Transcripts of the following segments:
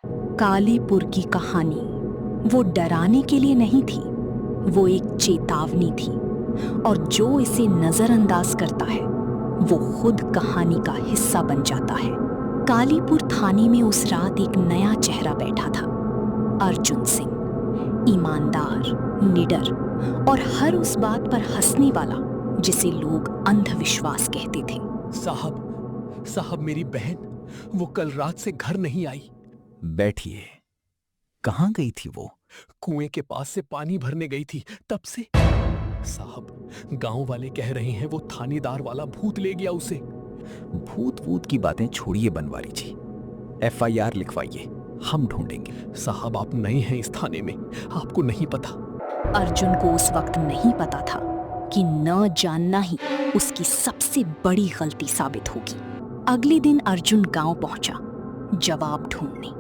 कालीपुर की कहानी वो डराने के लिए नहीं थी, वो एक चेतावनी थी, और जो इसे नजरअंदाज करता है वो खुद कहानी का हिस्सा बन जाता है। कालीपुर थाने में उस रात एक नया चेहरा बैठा था, अर्जुन सिंह। ईमानदार, निडर और हर उस बात पर हंसने वाला जिसे लोग अंधविश्वास कहते थे। साहब मेरी बहन, वो कल रात से घर नहीं आई। बैठिए। कहाँ गई थी वो? कुएं के पास से पानी भरने गई थी, तब से। साहब, गांव वाले कह रहे हैं वो थानेदार वाला भूत ले गया उसे। भूत वूत की बातें छोड़िए बनवारी जी, FIR लिखवाइए, हम ढूंढेंगे। साहब, आप नए हैं इस थाने में, आपको नहीं पता। अर्जुन को उस वक्त नहीं पता था कि न जानना ही उसकी सबसे बड़ी गलती साबित होगी। अगले दिन अर्जुन गांव पहुंचा जवाब ढूंढने,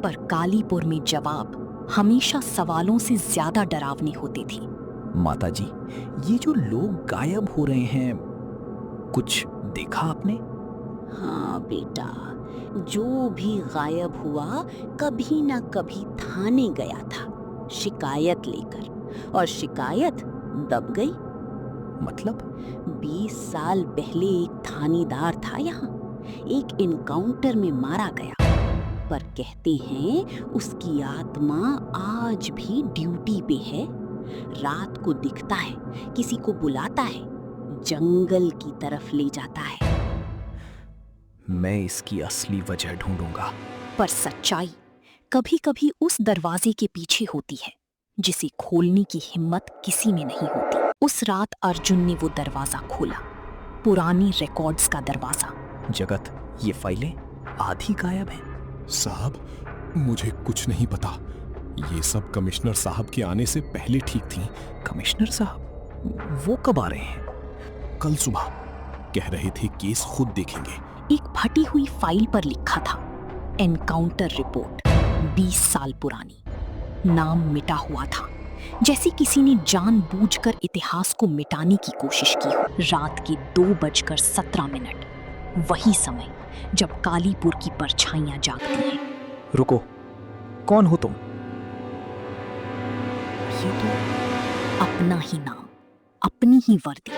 पर कालीपुर में जवाब हमेशा सवालों से ज्यादा डरावने होते थे। माताजी, ये जो लोग गायब हो रहे हैं, कुछ देखा आपने? हाँ बेटा, जो भी गायब हुआ कभी ना कभी थाने गया था शिकायत लेकर, और शिकायत दब गई। मतलब? 20 साल पहले एक थानेदार था यहाँ, एक इनकाउंटर में मारा गया, पर कहते हैं उसकी आत्मा आज भी ड्यूटी पे है। रात को दिखता है, किसी को बुलाता है, जंगल की तरफ ले जाता है। मैं इसकी असली वजह ढूंढूंगा। पर सच्चाई कभी कभी उस दरवाजे के पीछे होती है जिसे खोलने की हिम्मत किसी में नहीं होती। उस रात अर्जुन ने वो दरवाजा खोला, पुरानी रिकॉर्ड्स का दरवाजा। जगत, ये फाइलें आधी गायब हैं। साहब, मुझे कुछ नहीं पता। ये सब कमिश्नर साहब के आने से पहले ठीक थी। कमिश्नर साहब? वो कब आ रहे हैं? कल सुबह कह रहे थे केस खुद देखेंगे। एक फटी हुई फाइल पर लिखा था, एनकाउंटर रिपोर्ट, 20 साल पुरानी। नाम मिटा हुआ था, जैसे किसी ने जानबूझकर इतिहास को मिटाने की कोशिश की हो। रात के 2:17, वही समय जब कालीपुर की परछाइयां जागती हैं। रुको, कौन हो तुम? ये तो अपना ही नाम, अपनी ही वर्दी,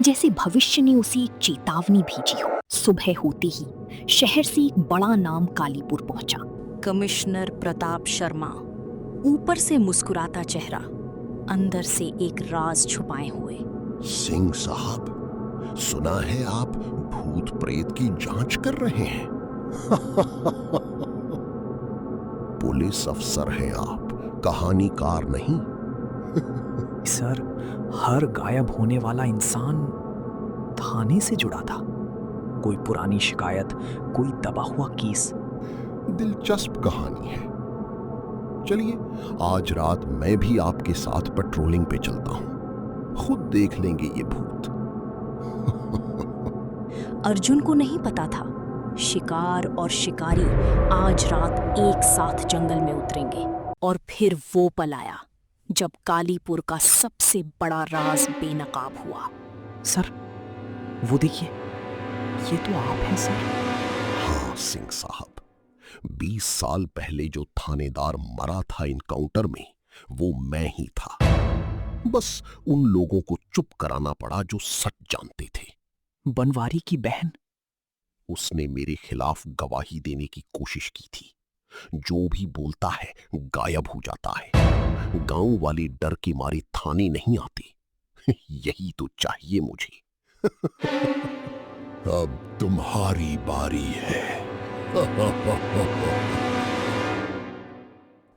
जैसे भविष्य ने उसे एक चेतावनी भेजी हो। सुबह होते ही शहर से एक बड़ा नाम कालीपुर पहुंचा, कमिश्नर प्रताप शर्मा। ऊपर से मुस्कुराता चेहरा, अंदर से एक राज छुपाए हुए। सिंह साहब, सुना है आप भूत प्रेत की जांच कर रहे हैं। पुलिस अफसर हैं आप, कहानीकार नहीं। सर, हर गायब होने वाला इंसान थाने से जुड़ा था। कोई पुरानी शिकायत, कोई दबा हुआ केस। दिलचस्प कहानी है। चलिए, आज रात मैं भी आपके साथ पेट्रोलिंग पे चलता हूं, खुद देख लेंगे ये भूत। अर्जुन को नहीं पता था शिकार और शिकारी आज रात एक साथ जंगल में उतरेंगे। और फिर वो पल आया जब कालीपुर का सबसे बड़ा राज बेनकाब हुआ। सर, वो देखिए, ये तो आप हैं सर। हाँ सिंह साहब, 20 साल पहले जो थानेदार मरा था इनकाउंटर में, वो मैं ही था। बस उन लोगों को चुप कराना पड़ा जो सच जानते थे। बनवारी की बहन? उसने मेरे खिलाफ गवाही देने की कोशिश की थी। जो भी बोलता है गायब हो जाता है। गांव वाले डर के मारे थाने नहीं आते। यही तो चाहिए मुझे। अब तुम्हारी बारी है।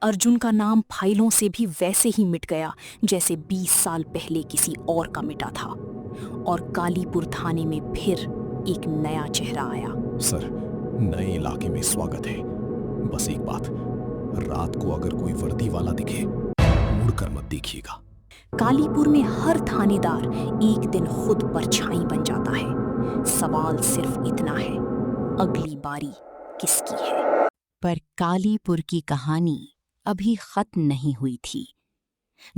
अर्जुन का नाम फाइलों से भी वैसे ही मिट गया जैसे 20 साल पहले किसी और का मिटा था। और कालीपुर थाने में फिर एक नया चेहरा आया। सर, नए इलाके में स्वागत है। बस एक बात, रात को अगर कोई वर्दी वाला दिखे, मुड़कर मत देखिएगा। कालीपुर में हर थानेदार एक दिन खुद परछाई बन जाता है। सवाल सिर्फ इतना है, अगली बारी किसकी है? पर कालीपुर की कहानी अभी खत्म नहीं हुई थी।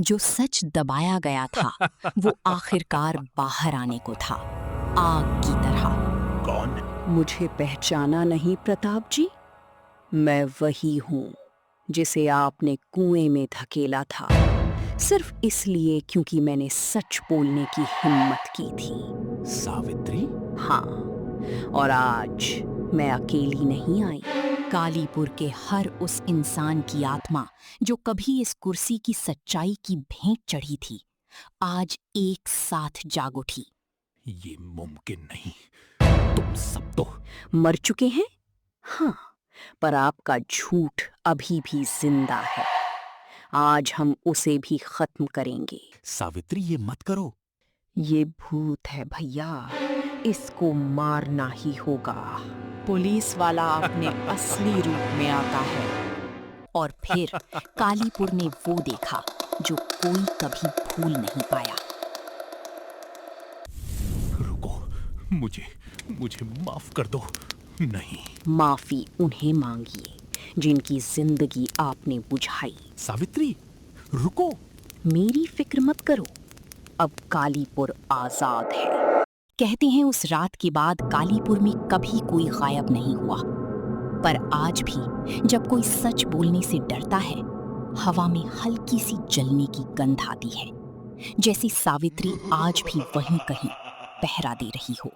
जो सच दबाया गया था वो आखिरकार बाहर आने को था, आग की तरह। कौन? मुझे पहचाना नहीं प्रताप जी? मैं वही हूँ जिसे आपने कुएं में धकेला था, सिर्फ इसलिए क्योंकि मैंने सच बोलने की हिम्मत की थी। सावित्री? हाँ, और आज मैं अकेली नहीं आई। कालीपुर के हर उस इंसान की आत्मा जो कभी इस कुर्सी की सच्चाई की भेंट चढ़ी थी, आज एक साथ जाग उठी। ये मुमकिन नहीं। तुम सब तो मर चुके हैं? हाँ, पर आपका झूठ अभी भी जिंदा है। आज हम उसे भी खत्म करेंगे। सावित्री, ये मत करो। ये भूत है भैया, इसको मारना ही होगा। पुलिस वाला अपने असली रूप में आता है। और फिर कालीपुर ने वो देखा जो कोई कभी भूल नहीं पाया। रुको, मुझे माफ कर दो। नहीं। माफी उन्हें मांगिए जिनकी जिंदगी आपने बुझाई। सावित्री, रुको। मेरी फिक्र मत करो, अब कालीपुर आजाद है। कहते हैं उस रात के बाद कालीपुर में कभी कोई गायब नहीं हुआ, पर आज भी जब कोई सच बोलने से डरता है, हवा में हल्की सी जलने की गंध आती है, जैसी सावित्री आज भी वहीं कहीं पहरा दे रही हो।